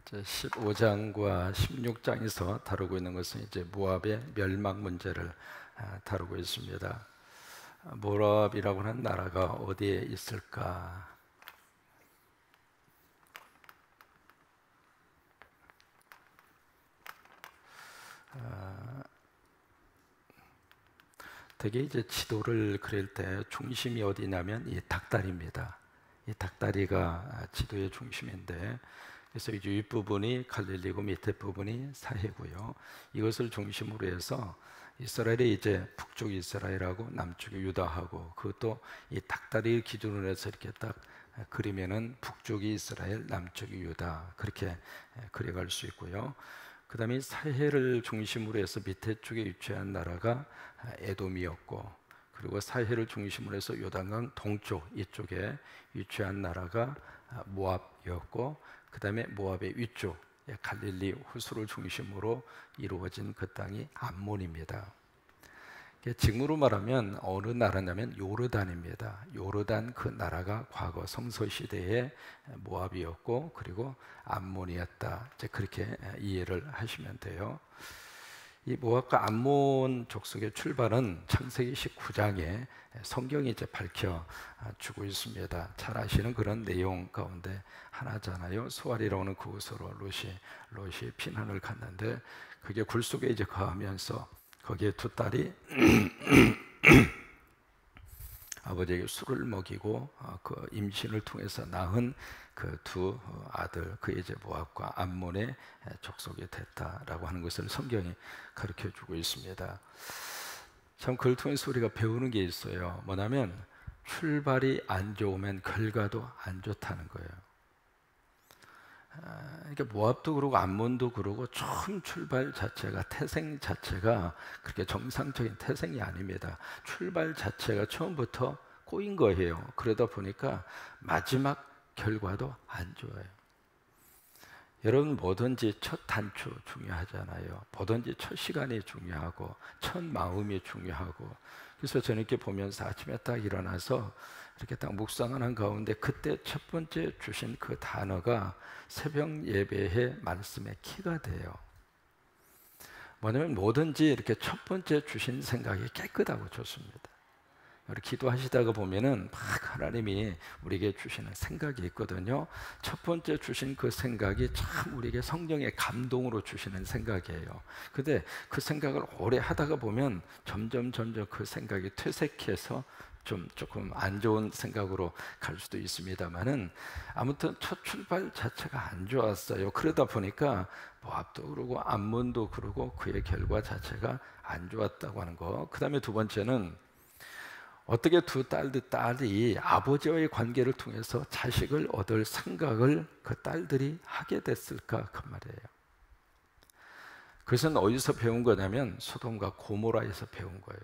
이제 15장과 16장에서 다루고 있는 것은 이제 모압의 멸망 문제를 다루고 있습니다. 모압이라고 하는 나라가 어디에 있을까? 되게 이제 지도를 그릴 때 중심이 어디냐면 이 닭다리입니다. 이 닭다리가 지도의 중심인데, 그래서 이제 윗부분이 갈릴리고 밑에 부분이 사해고요. 이것을 중심으로 해서 이스라엘이 이제 북쪽 이스라엘하고 남쪽이 유다하고, 그것도 이 닭다리 기준으로 해서 이렇게 딱 그리면은 북쪽이 이스라엘, 남쪽이 유다, 그렇게 그려갈 수 있고요. 그 다음에 사해를 중심으로 해서 밑에 쪽에 위치한 나라가 에돔이었고, 그리고 사해를 중심으로 해서 요단강 동쪽 이쪽에 위치한 나라가 모압이었고, 그 다음에 모압의 위쪽 갈릴리 호수를 중심으로 이루어진 그 땅이 암몬입니다. 지금으로 말하면 어느 나라냐면 요르단입니다. 요르단 그 나라가 과거 성서시대의 모압이었고, 그리고 암몬이었다. 이제 그렇게 이해를 하시면 돼요. 이 모압과 암몬 족속의 출발은 창세기 19장에 성경이 이제 밝혀주고 있습니다. 잘 아시는 그런 내용 가운데 하나잖아요. 소알이라고 하는 그곳으로 롯이 피난을 갔는데, 그게 굴 속에 이제 거하면서 거기에 두 딸이 아버지에게 술을 먹이고 그 임신을 통해서 낳은 그 두 아들, 그 이제 모압과 암몬의 족속이 됐다라고 하는 것을 성경이 가르쳐 주고 있습니다. 참 그걸 통해서 우리가 배우는 게 있어요. 뭐냐면 출발이 안 좋으면 결과도 안 좋다는 거예요. 그러니까 모압도 그러고 암몬도 그러고 처음 출발 자체가, 태생 자체가 그렇게 정상적인 태생이 아닙니다. 출발 자체가 처음부터 꼬인 거예요. 그러다 보니까 마지막 결과도 안 좋아요. 여러분, 뭐든지 첫 단추 중요하잖아요. 뭐든지 첫 시간이 중요하고 첫 마음이 중요하고. 그래서 저는 이렇게 보면서 아침에 딱 일어나서 이렇게 딱 묵상하는 가운데 그때 첫 번째 주신 그 단어가 새벽 예배의 말씀의 키가 돼요. 뭐냐면 뭐든지 이렇게 첫 번째 주신 생각이 깨끗하고 좋습니다. 우리 기도하시다가 보면은 막 하나님이 우리에게 주시는 생각이 있거든요. 첫 번째 주신 그 생각이 참 우리에게 성령의 감동으로 주시는 생각이에요. 근데 그 생각을 오래 하다가 보면 점점 그 생각이 퇴색해서 조금 안 좋은 생각으로 갈 수도 있습니다만은, 아무튼 첫 출발 자체가 안 좋았어요. 그러다 보니까 모압도 그러고 암몬도 그러고 그의 결과 자체가 안 좋았다고 하는 거. 그 다음에 두 번째는 어떻게 두 딸이 아버지와의 관계를 통해서 자식을 얻을 생각을 그 딸들이 하게 됐을까, 그 말이에요. 그것은 어디서 배운 거냐면 소돔과 고모라에서 배운 거예요.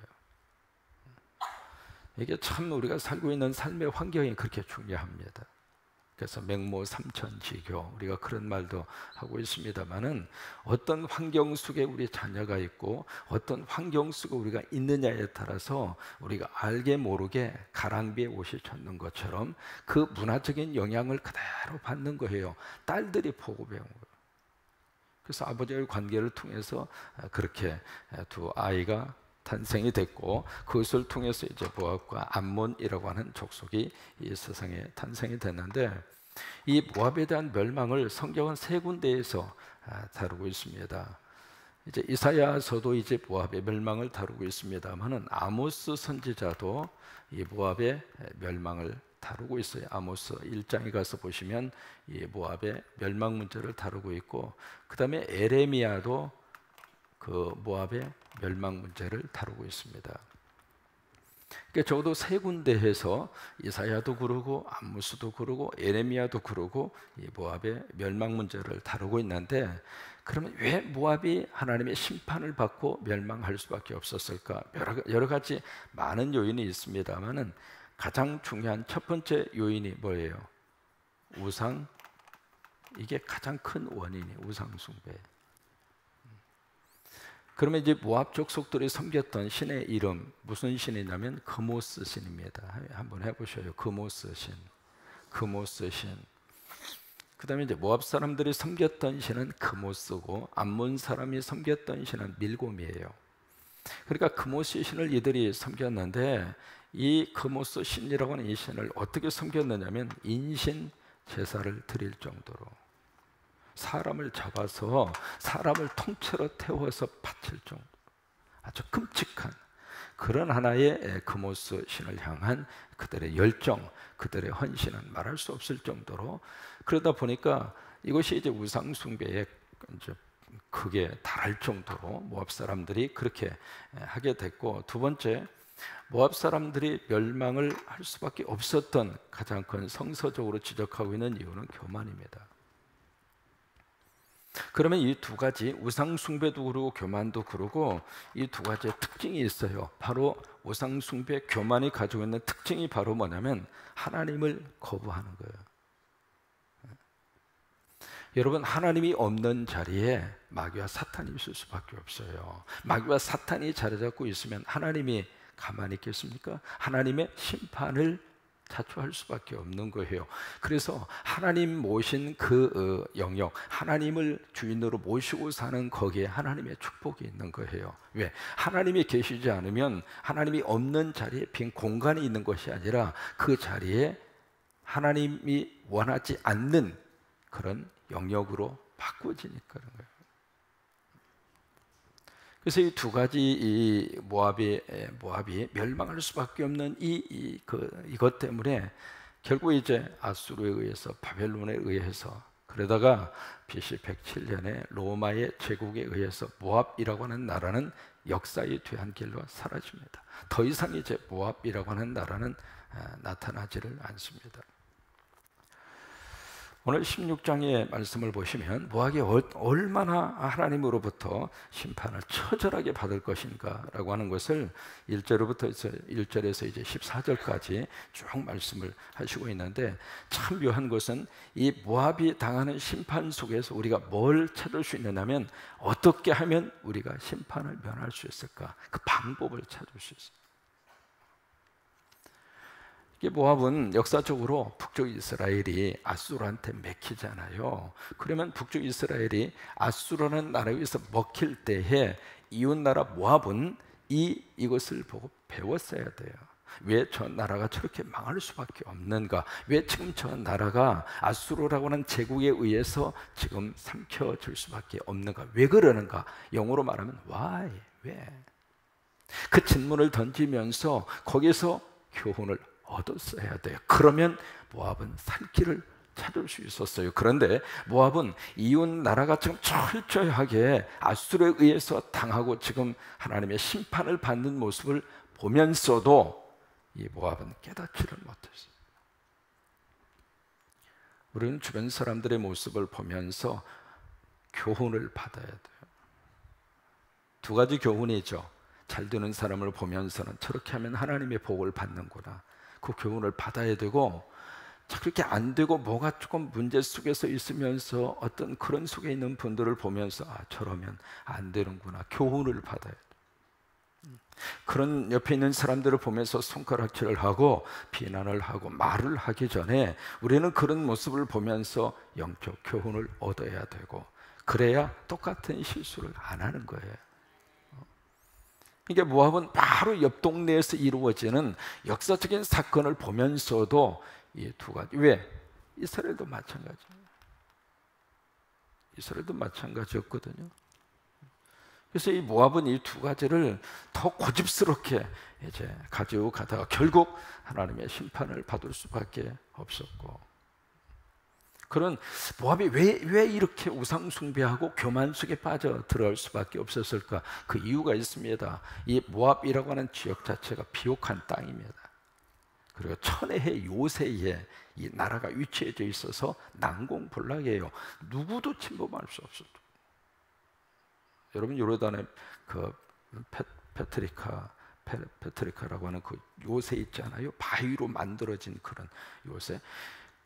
이게 참 우리가 살고 있는 삶의 환경이 그렇게 중요합니다. 그래서 맹모 삼천지교, 우리가 그런 말도 하고 있습니다만은, 어떤 환경 속에 우리 자녀가 있고 어떤 환경 속에 우리가 있느냐에 따라서 우리가 알게 모르게 가랑비에 옷이 젖는 것처럼 그 문화적인 영향을 그대로 받는 거예요. 딸들이 보고 배운 거예요. 그래서 아버지와의 관계를 통해서 그렇게 두 아이가 탄생이 됐고, 그것을 통해서 이제 모압과 암몬이라고 하는 족속이 이 세상에 탄생이 됐는데, 이 모압에 대한 멸망을 성경은 세 군데에서 다루고 있습니다. 이제 이사야서도 이제 모압의 멸망을 다루고 있습니다만은, 아모스 선지자도 이 모압의 멸망을 다루고 있어요. 아모스 1장에 가서 보시면 이 모압의 멸망 문제를 다루고 있고, 그 다음에 에레미야도 그 모압의 멸망 문제를 다루고 있습니다. 그러니까 적어도 세 군데에서 이사야도 그러고 아모스도 그러고 에레미야도 그러고 이 모압의 멸망 문제를 다루고 있는데, 그러면 왜 모압이 하나님의 심판을 받고 멸망할 수밖에 없었을까? 여러 가지 많은 요인이 있습니다만은, 가장 중요한 첫 번째 요인이 뭐예요? 우상. 이게 가장 큰 원인이 우상 숭배. 그러면 이제 모압 족속들이 섬겼던 신의 이름, 무슨 신이냐면 그모스 신입니다. 한번 해보셔요. 그모스 신. 그다음에 이제 모압 사람들이 섬겼던 신은 크모스고 암몬 사람이 섬겼던 신은 밀곰이에요. 그러니까 크모스 신을 이들이 섬겼는데 이 크모스 신이라고 하는 이 신을 어떻게 섬겼느냐면 인신 제사를 드릴 정도로 사람을 잡아서 사람을 통째로 태워서 바칠 정도, 아주 끔찍한 그런 하나의 크모스 신을 향한 그들의 열정, 그들의 헌신은 말할 수 없을 정도로, 그러다 보니까 이것이 이제 우상 숭배에 이제 크게 달할 정도로 모압 사람들이 그렇게 하게 됐고, 두 번째, 모압 사람들이 멸망을 할 수밖에 없었던 가장 큰 성서적으로 지적하고 있는 이유는 교만입니다. 그러면 이 두 가지, 우상 숭배도 그러고 교만도 그러고, 이 두 가지의 특징이 있어요. 바로 우상 숭배, 교만이 가지고 있는 특징이 바로 뭐냐면 하나님을 거부하는 거예요. 여러분, 하나님이 없는 자리에 마귀와 사탄이 있을 수밖에 없어요. 마귀와 사탄이 자리 잡고 있으면 하나님이 가만히 있겠습니까? 하나님의 심판을 자초할 수밖에 없는 거예요. 그래서 하나님 모신 그 영역, 하나님을 주인으로 모시고 사는 거기에 하나님의 축복이 있는 거예요. 왜? 하나님이 계시지 않으면 하나님이 없는 자리에 빈 공간이 있는 것이 아니라 그 자리에 하나님이 원하지 않는 그런 영역으로 바꿔지니까 그런 거예요. 그래서 이 두 가지 이 모압이 멸망할 수밖에 없는 이것 때문에 결국 이제 아수르에 의해서, 바벨론에 의해서, 그러다가 BC 107년에 로마의 제국에 의해서 모압이라고 하는 나라는 역사의 뒤안길로 사라집니다. 더 이상 이제 모압이라고 하는 나라는 나타나지를 않습니다. 오늘 16장의 말씀을 보시면 모압이 얼마나 하나님으로부터 심판을 처절하게 받을 것인가 라고 하는 것을 1절에서 이제 14절까지 쭉 말씀을 하시고 있는데, 참 묘한 것은 이 모압이 당하는 심판 속에서 우리가 뭘 찾을 수 있느냐면 어떻게 하면 우리가 심판을 면할 수 있을까, 그 방법을 찾을 수 있어요. 모압은 역사적으로 북쪽 이스라엘이 아수르한테 맥히잖아요. 그러면 북쪽 이스라엘이 아수르라는 나라에 의해서 먹힐 때에 이웃 나라 모압은 이것을 보고 배웠어야 돼요. 왜 저 나라가 저렇게 망할 수밖에 없는가? 왜 지금 저 나라가 아수르라고 하는 제국에 의해서 지금 삼켜질 수밖에 없는가? 왜 그러는가? 영어로 말하면 why? 왜? 그 질문을 던지면서 거기서 교훈을 얻었어야 돼요. 그러면 모압은 살 길을 찾을 수 있었어요. 그런데 모압은 이웃 나라가 지금 철저하게 아수르에 의해서 당하고 지금 하나님의 심판을 받는 모습을 보면서도 이 모압은 깨닫지를 못했어요. 우리는 주변 사람들의 모습을 보면서 교훈을 받아야 돼요. 두 가지 교훈이죠. 잘 되는 사람을 보면서는 저렇게 하면 하나님의 복을 받는구나, 그 교훈을 받아야 되고, 그렇게 안 되고 뭐가 조금 문제 속에서 있으면서 어떤 그런 속에 있는 분들을 보면서 저러면 안 되는구나, 교훈을 받아야 돼. 그런 옆에 있는 사람들을 보면서 손가락질을 하고 비난을 하고 말을 하기 전에 우리는 그런 모습을 보면서 영적 교훈을 얻어야 되고, 그래야 똑같은 실수를 안 하는 거예요. 그러니까 모압은 바로 옆 동네에서 이루어지는 역사적인 사건을 보면서도 이 두 가지, 왜? 이스라엘도 마찬가지예요. 이스라엘도 마찬가지였거든요. 그래서 이 모압은 이 두 가지를 더 고집스럽게 이제 가지고 가다가 결국 하나님의 심판을 받을 수밖에 없었고, 그런 모압이 왜 이렇게 우상 숭배하고 교만 속에 빠져 들어갈 수밖에 없었을까? 그 이유가 있습니다. 이 모압이라고 하는 지역 자체가 비옥한 땅입니다. 그리고 천혜의 요새에 이 나라가 위치해져 있어서 난공불락이에요. 누구도 침범할 수 없어요. 여러분, 요르단의 그 페트리카라고 하는 그 요새 있잖아요. 바위로 만들어진 그런 요새.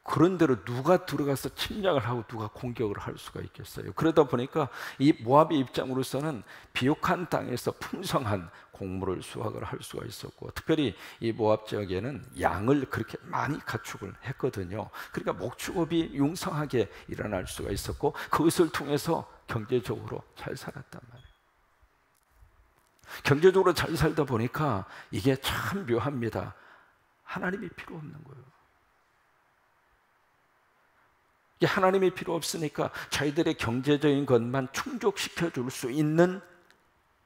그런 데로 누가 들어가서 침략을 하고 누가 공격을 할 수가 있겠어요? 그러다 보니까 이 모압의 입장으로서는 비옥한 땅에서 풍성한 곡물을 수확을 할 수가 있었고, 특별히 이 모압 지역에는 양을 그렇게 많이 가축을 했거든요. 그러니까 목축업이 융성하게 일어날 수가 있었고, 그것을 통해서 경제적으로 잘 살았단 말이에요. 경제적으로 잘 살다 보니까 이게 참 묘합니다. 하나님이 필요 없는 거예요. 이게 하나님이 필요 없으니까 저희들의 경제적인 것만 충족시켜 줄 수 있는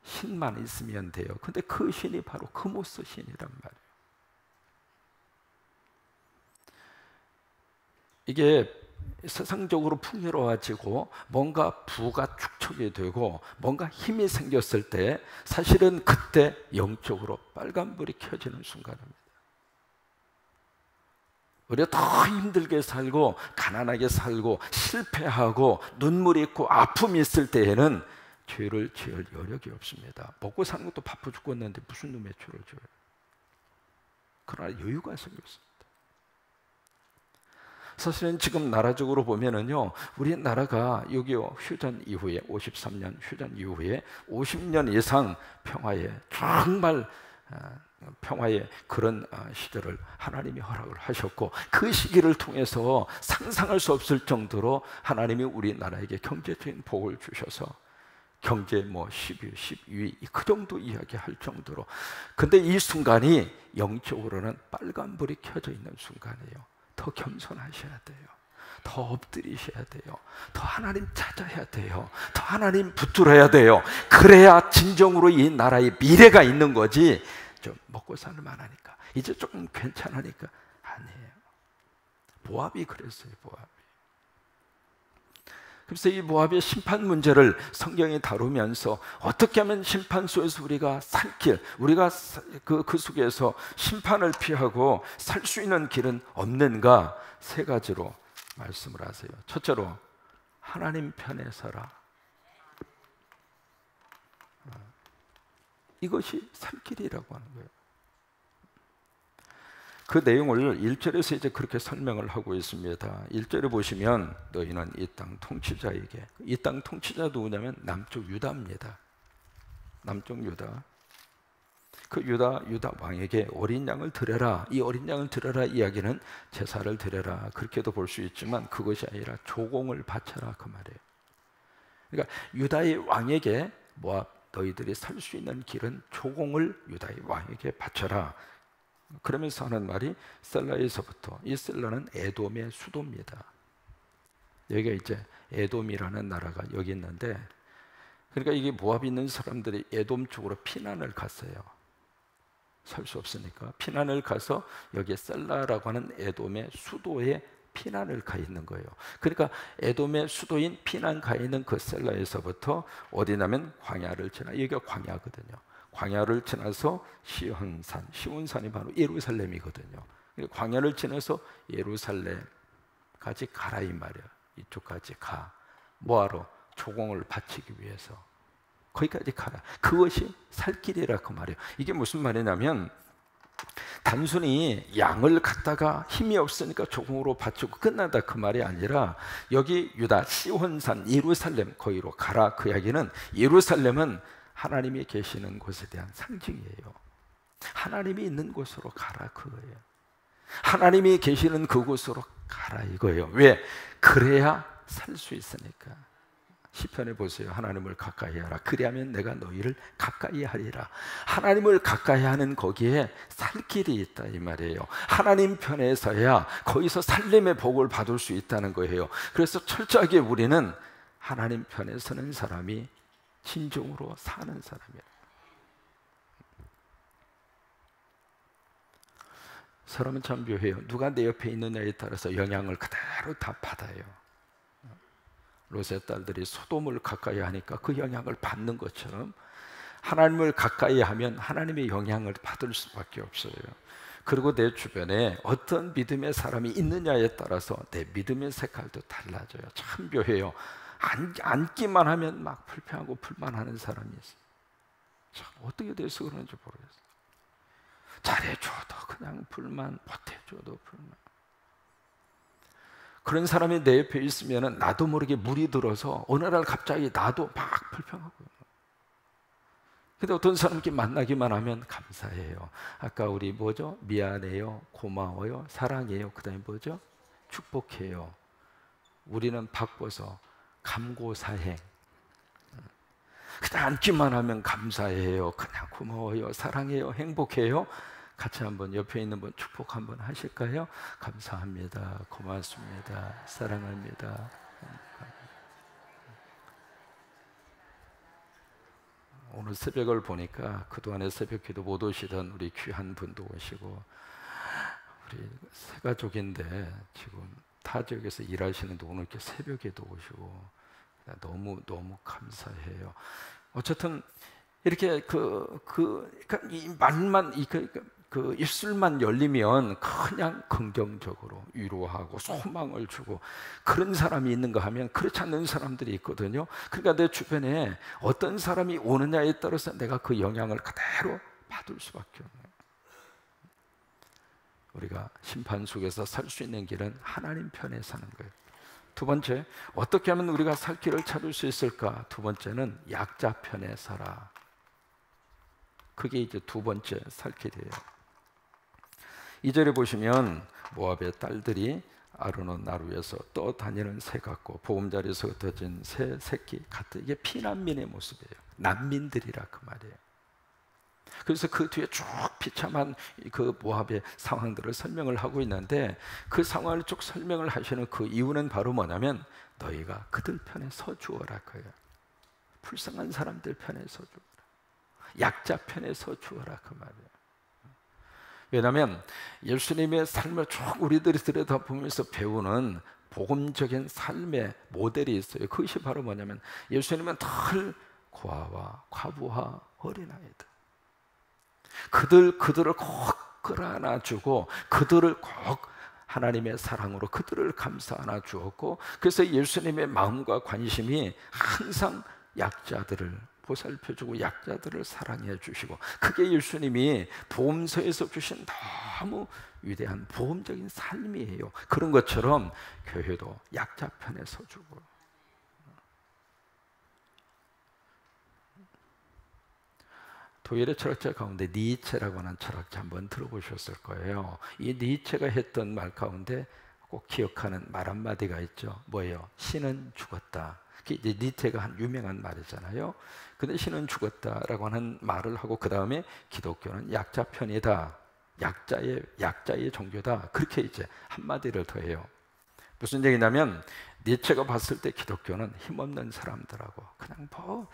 신만 있으면 돼요. 근데 그 신이 바로 그모스 신이란 말이에요. 이게 세상적으로 풍요로워지고 뭔가 부가 축적이 되고 뭔가 힘이 생겼을 때 사실은 그때 영적으로 빨간불이 켜지는 순간입니다. 우리가 더 힘들게 살고 가난하게 살고 실패하고 눈물이 있고 아픔이 있을 때에는 죄를 지을 여력이 없습니다. 먹고 사는 것도 바빠 죽겠는데 무슨 놈의 죄를 지어요? 그러나 여유가 생겼습니다. 사실은 지금 나라적으로 보면은요, 우리나라가 6.25 휴전 이후에 53년 휴전 이후에 50년 이상 평화에 정말 평화의 그런 시절을 하나님이 허락을 하셨고, 그 시기를 통해서 상상할 수 없을 정도로 하나님이 우리나라에게 경제적인 복을 주셔서 경제 10위, 12위 그 정도 이야기할 정도로. 근데 이 순간이 영적으로는 빨간불이 켜져 있는 순간이에요. 더 겸손하셔야 돼요. 더 엎드리셔야 돼요. 더 하나님 찾아야 돼요. 더 하나님 붙들어야 돼요. 그래야 진정으로 이 나라의 미래가 있는 거지. 좀 먹고 살을 만하니까, 이제 조금 괜찮으니까 아니에요. 모압이 그랬어요. 모압이. 그래서 이 모압의 심판 문제를 성경이 다루면서 어떻게 하면 심판 속에서 우리가 살 길, 우리가 그 속에서 심판을 피하고 살 수 있는 길은 없는가, 세 가지로 말씀을 하세요. 첫째로 하나님 편에 서라. 이것이 살 길이라고 하는 거예요. 그 내용을 1절에서 이제 그렇게 설명을 하고 있습니다. 1절에 보시면 너희는 이 땅 통치자에게, 이 땅 통치자 누구냐면 남쪽 유다입니다. 남쪽 유다. 그 유다 왕에게 어린 양을 드려라. 이 어린 양을 드려라 이야기는 제사를 드려라 그렇게도 볼 수 있지만 그것이 아니라 조공을 바쳐라 그 말이에요. 그러니까 유다의 왕에게 모압 너희들이 살 수 있는 길은 조공을 유다의 왕에게 바쳐라. 그러면서 하는 말이 셀라에서부터, 이 셀라는 에돔의 수도입니다. 여기가 이제 에돔이라는 나라가 여기 있는데, 그러니까 이게 모압 있는 사람들이 에돔 쪽으로 피난을 갔어요. 살 수 없으니까 피난을 가서 여기 셀라라고 하는 에돔의 수도에 피난을 가 있는 거예요. 그러니까 에돔의 수도인 피난 가 있는 그 셀라에서부터 어디냐면 광야를 지나, 여기가 광야거든요. 광야를 지나서 시온산, 시온산이 바로 예루살렘이거든요. 광야를 지나서 예루살렘까지 가라 이 말이야. 이쪽까지 가. 뭐하러? 조공을 바치기 위해서. 거기까지 가라. 그것이 살 길이라 그 말이에요. 이게 무슨 말이냐면 단순히 양을 갖다가 힘이 없으니까 조공으로 바치고 끝난다 그 말이 아니라, 여기 유다 시온산 예루살렘 거기로 가라 그 이야기는, 예루살렘은 하나님이 계시는 곳에 대한 상징이에요. 하나님이 있는 곳으로 가라 그거예요. 하나님이 계시는 그곳으로 가라 이거예요. 왜? 그래야 살 수 있으니까. 시편에 보세요. 하나님을 가까이 하라. 그리하면 내가 너희를 가까이 하리라. 하나님을 가까이 하는 거기에 살 길이 있다 이 말이에요. 하나님 편에 서야 거기서 살림의 복을 받을 수 있다는 거예요. 그래서 철저하게 우리는 하나님 편에 서는 사람이 진정으로 사는 사람이에요. 사람은 참 묘해요. 누가 내 옆에 있느냐에 따라서 영향을 그대로 다 받아요. 롯의 딸들이 소돔을 가까이 하니까 그 영향을 받는 것처럼 하나님을 가까이 하면 하나님의 영향을 받을 수밖에 없어요. 그리고 내 주변에 어떤 믿음의 사람이 있느냐에 따라서 내 믿음의 색깔도 달라져요. 참 묘해요. 앉기만 하면 막 불평하고 불만하는 사람이 있어요. 참 어떻게 돼서 그런지 모르겠어요. 잘해줘도 그냥 불만, 못해줘도 불만. 그런 사람이 내 옆에 있으면 나도 모르게 물이 들어서 어느 날 갑자기 나도 막 불평하고요. 근데 어떤 사람께 만나기만 하면 감사해요. 아까 우리 뭐죠? 미안해요, 고마워요, 사랑해요. 그 다음에 뭐죠? 축복해요. 우리는 바꿔서 감고사행. 그냥 앉기만 하면 감사해요, 그냥 고마워요, 사랑해요, 행복해요. 같이 한번 옆에 있는 분 축복 한번 하실까요? 감사합니다, 고맙습니다, 사랑합니다. 오늘 새벽을 보니까 그동안에 새벽기도 못 오시던 우리 귀한 분도 오시고, 우리 세 가족인데 지금 타 지역에서 일하시는데 오늘 이렇게 새벽에도 오시고 너무 감사해요. 어쨌든 이렇게 그러니까 이 말만 그 입술만 열리면 그냥 긍정적으로 위로하고 소망을 주고 그런 사람이 있는가 하면 그렇지 않는 사람들이 있거든요. 그러니까 내 주변에 어떤 사람이 오느냐에 따라서 내가 그 영향을 그대로 받을 수밖에 없네요. 우리가 심판 속에서 살 수 있는 길은 하나님 편에 사는 거예요. 두 번째, 어떻게 하면 우리가 살 길을 찾을 수 있을까? 두 번째는 약자 편에 서라. 그게 이제 두 번째 살 길이에요. 2절에 보시면 모압의 딸들이 아르논 나루에서 떠다니는 새 같고 보금자리에서 흩어진 새 새끼 같은, 이게 피난민의 모습이에요. 난민들이라 그 말이에요. 그래서 그 뒤에 쭉 비참한 그 모압의 상황들을 설명을 하고 있는데, 그 상황을 쭉 설명을 하시는 그 이유는 바로 뭐냐면 너희가 그들 편에 서주어라 그예요. 불쌍한 사람들 편에 서주어라, 약자 편에 서주어라 그 말이에요. 왜냐하면 예수님의 삶을 쭉 우리들이 들여다보면서 배우는 복음적인 삶의 모델이 있어요. 그것이 바로 뭐냐면 예수님은 늘 고아와 과부와 어린아이들, 그들을 꼭 끌어안아주고 그들을 꼭 하나님의 사랑으로 그들을 감싸 안아주었고, 그래서 예수님의 마음과 관심이 항상 약자들을 보살펴주고 약자들을 사랑해 주시고, 그게 예수님이 복음서에서 주신 너무 위대한 복음적인 삶이에요. 그런 것처럼 교회도 약자 편에 서주고. 독일의 철학자 가운데 니체라고 하는 철학자 한번 들어보셨을 거예요. 이 니체가 했던 말 가운데 꼭 기억하는 말 한마디가 있죠. 뭐예요? 신은 죽었다. 그게 이제 니체가 한 유명한 말이잖아요. 근데 신은 죽었다라고 하는 말을 하고 그 다음에 기독교는 약자 편이다, 약자의 종교다, 그렇게 이제 한마디를 더해요. 무슨 얘기냐면 니체가 봤을 때 기독교는 힘없는 사람들하고 그냥 별로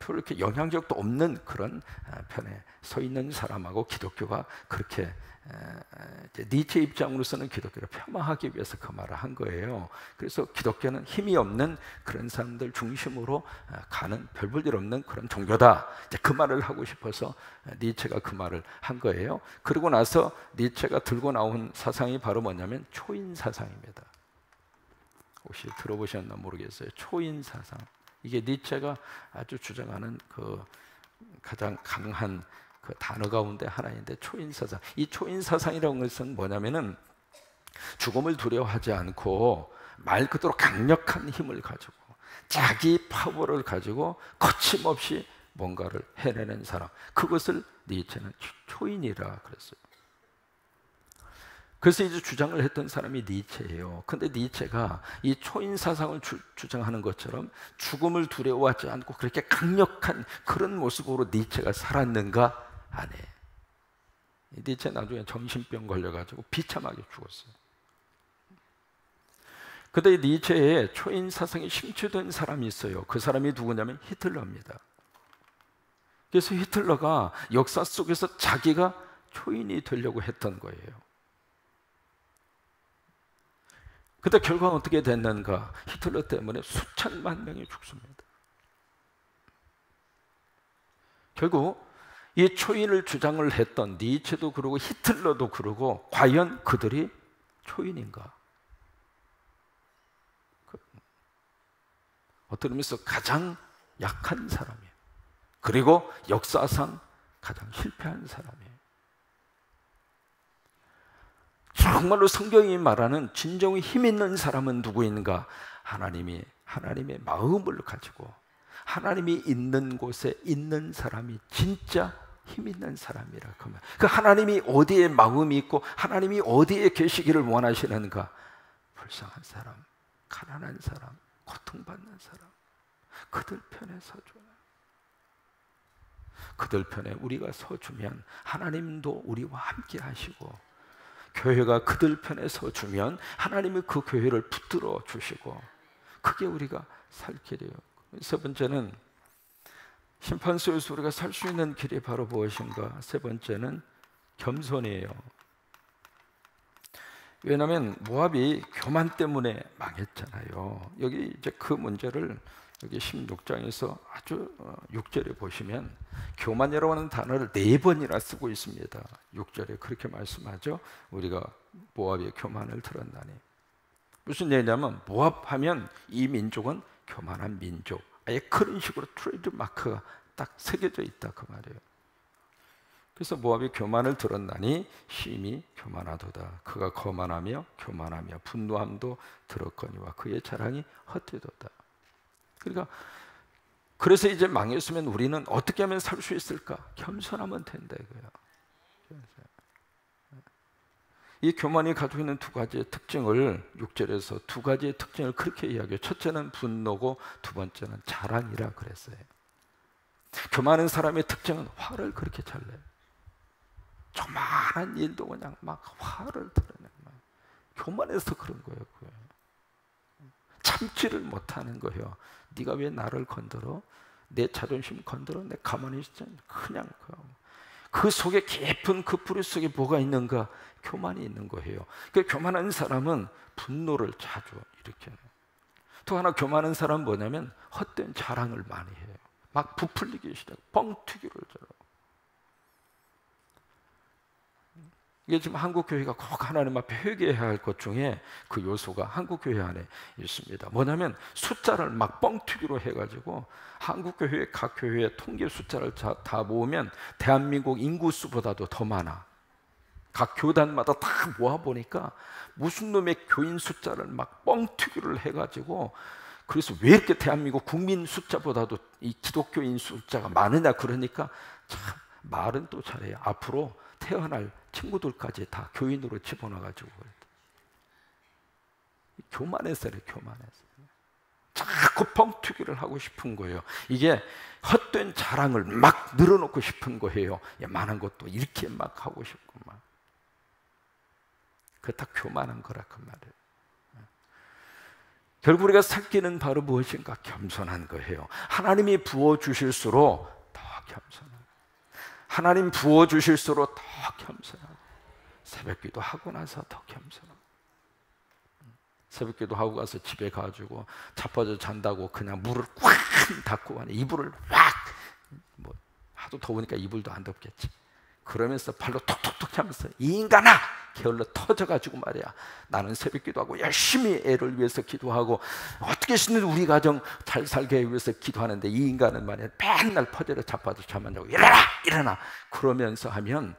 이렇게 영향력도 없는 그런 편에 서 있는 사람하고 기독교가 그렇게, 니체 입장으로서는 기독교를 폄하하기 위해서 그 말을 한 거예요. 그래서 기독교는 힘이 없는 그런 사람들 중심으로 가는 별 볼 일 없는 그런 종교다, 이제 그 말을 하고 싶어서 니체가 그 말을 한 거예요. 그러고 나서 니체가 들고 나온 사상이 바로 뭐냐면 초인 사상입니다. 혹시 들어보셨나 모르겠어요. 초인 사상. 이게 니체가 아주 주장하는 그 가장 강한 그 단어 가운데 하나인데, 초인사상. 이 초인사상이라는 것은 뭐냐면은 죽음을 두려워하지 않고 말 그대로 강력한 힘을 가지고 자기 파워를 가지고 거침없이 뭔가를 해내는 사람, 그것을 니체는 초인이라 그랬어요. 그래서 이제 주장을 했던 사람이 니체예요. 근데 니체가 이 초인 사상을 주장하는 것처럼 죽음을 두려워하지 않고 그렇게 강력한 그런 모습으로 니체가 살았는가? 아니에요. 니체 나중에 정신병 걸려가지고 비참하게 죽었어요. 근데 니체의 초인 사상이 심취된 사람이 있어요. 그 사람이 누구냐면 히틀러입니다. 그래서 히틀러가 역사 속에서 자기가 초인이 되려고 했던 거예요. 근데 결과는 어떻게 됐는가? 히틀러 때문에 수천만 명이 죽습니다. 결국 이 초인을 주장을 했던 니체도 그러고 히틀러도 그러고, 과연 그들이 초인인가? 어떤 의미에서 가장 약한 사람이에요. 그리고 역사상 가장 실패한 사람이에요. 정말로 성경이 말하는 진정히 힘 있는 사람은 누구인가? 하나님의 마음을 가지고 하나님이 있는 곳에 있는 사람이 진짜 힘 있는 사람이라. 그 하나님이 어디에 마음이 있고 하나님이 어디에 계시기를 원하시는가? 불쌍한 사람, 가난한 사람, 고통받는 사람, 그들 편에 서줘요. 그들 편에 우리가 서주면 하나님도 우리와 함께 하시고, 교회가 그들 편에 서주면 하나님이 그 교회를 붙들어 주시고, 그게 우리가 살 길이에요. 세 번째는, 심판소에서 우리가 살 수 있는 길이 바로 무엇인가? 세 번째는 겸손이에요. 왜냐하면 모압이 교만 때문에 망했잖아요. 여기 이제 그 문제를 여기 16장에서 아주 6절에 보시면 교만이라고 하는 단어를 4번이나 쓰고 있습니다. 6절에 그렇게 말씀하죠. 우리가 모압의 교만을 들었나니. 무슨 얘기냐면 모압하면 이 민족은 교만한 민족, 아예 그런 식으로 트레이드 마크가 딱 새겨져 있다 그 말이에요. 그래서 모압이 교만을 들었나니 심히 교만하도다. 그가 거만하며 교만하며 분노함도 들었거니와 그의 자랑이 헛되도다. 그러니까 그래서 이제 망했으면 우리는 어떻게 하면 살 수 있을까? 겸손하면 된다 이거예요. 이 교만이 가지고 있는 두 가지의 특징을 6절에서 두 가지의 특징을 그렇게 이야기해요. 첫째는 분노고 두 번째는 자랑이라 그랬어요. 교만한 사람의 특징은 화를 그렇게 잘 내요. 조그마한 일도 그냥 막 화를 드러내요. 교만해서 그런 거예요. 참지를 못하는 거예요. 네가 왜 나를 건드려? 내 자존심 건드려? 내 가만히 있지? 그냥 그 속에 깊은 그 뿌리 속에 뭐가 있는가? 교만이 있는 거예요. 그 교만한 사람은 분노를 자주 일으켜요. 또 하나 교만한 사람은 뭐냐면 헛된 자랑을 많이 해요. 막 부풀리기 시작, 뻥튀기를 저러고. 이게 지금 한국 교회가 꼭 하나님 앞에 회개해야 할 것 중에 그 요소가 한국 교회 안에 있습니다. 뭐냐면 숫자를 막 뻥튀기로 해가지고 한국 교회 각 교회의 통계 숫자를 다 모으면 대한민국 인구수보다도 더 많아. 각 교단마다 다 모아 보니까 무슨 놈의 교인 숫자를 막 뻥튀기를 해가지고, 그래서 왜 이렇게 대한민국 국민 숫자보다도 이 기독교인 숫자가 많으냐 그러니까 참 말은 또 잘해요. 앞으로 태어날 친구들까지 다 교인으로 집어넣어가지고 교만해서래. 교만해서 자꾸 뻥튀기를 하고 싶은 거예요. 이게 헛된 자랑을 막 늘어놓고 싶은 거예요. 많은 것도 이렇게 막 하고 싶고 막. 그게 다 교만한 거라 그 말이에요. 결국 우리가 살 길은 바로 무엇인가? 겸손한 거예요. 하나님이 부어주실수록 더 겸손하고, 하나님 부어주실수록 더 겸손하고, 새벽기도 하고 나서 더 겸손하고, 새벽기도 하고 가서 집에 가지고 자빠져 잔다고 그냥 물을 꽉 닫고 가네. 이불을 확, 뭐 하도 더우니까 이불도 안 덮겠지. 그러면서 발로 톡톡톡 하면서 이 인간아! 게을러 터져가지고 말이야. 나는 새벽기도 하고 열심히 애를 위해서 기도하고 어떻게 해서든 우리 가정 잘 살게 위해서 기도하는데 이 인간은 말이야 맨날 퍼져서 자빠져 잠만 자고 일어나! 일어나! 그러면서 하면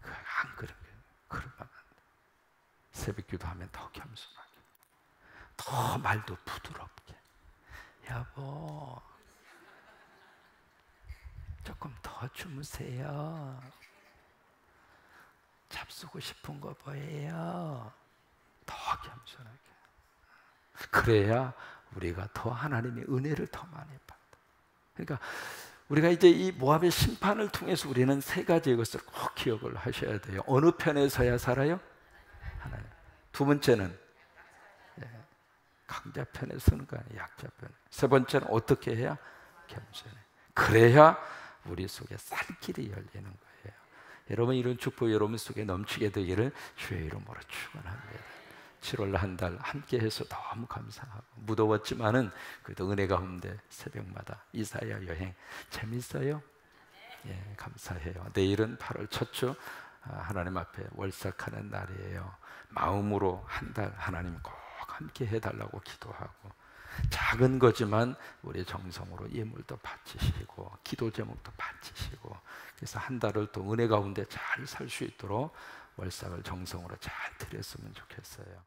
안 그런 거예요. 그러면 새벽기도 하면 더 겸손하게, 더 말도 부드럽게, 여보 조금 더 주무세요. 잡수고 싶은 거 뭐예요? 더 겸손하게. 그래야 우리가 더 하나님의 은혜를 더 많이 받아. 그러니까 우리가 이제 이 모압의 심판을 통해서 우리는 세 가지의 것을 꼭 기억을 하셔야 돼요. 어느 편에 서야 살아요? 하나님. 두 번째는 강자 편에 서는 거 아니에요. 약자 편에. 세 번째는 어떻게 해야? 겸손해. 그래야 우리 속에 살 길이 열리는 거예요. 여러분 이런 축복 여러분 속에 넘치게 되기를 주의 이름으로 축원합니다. 7월 한 달 함께해서 너무 감사하고, 무더웠지만은 그래도 은혜 가운데 새벽마다 이사야 여행 재밌어요? 예, 감사해요. 내일은 8월 첫 주 하나님 앞에 월삭하는 날이에요. 마음으로 한 달 하나님 꼭 함께 해달라고 기도하고, 작은 거지만 우리 정성으로 예물도 바치시고 기도 제목도 바치시고, 그래서 한 달을 또 은혜 가운데 잘 살 수 있도록 월상을 정성으로 잘 드렸으면 좋겠어요.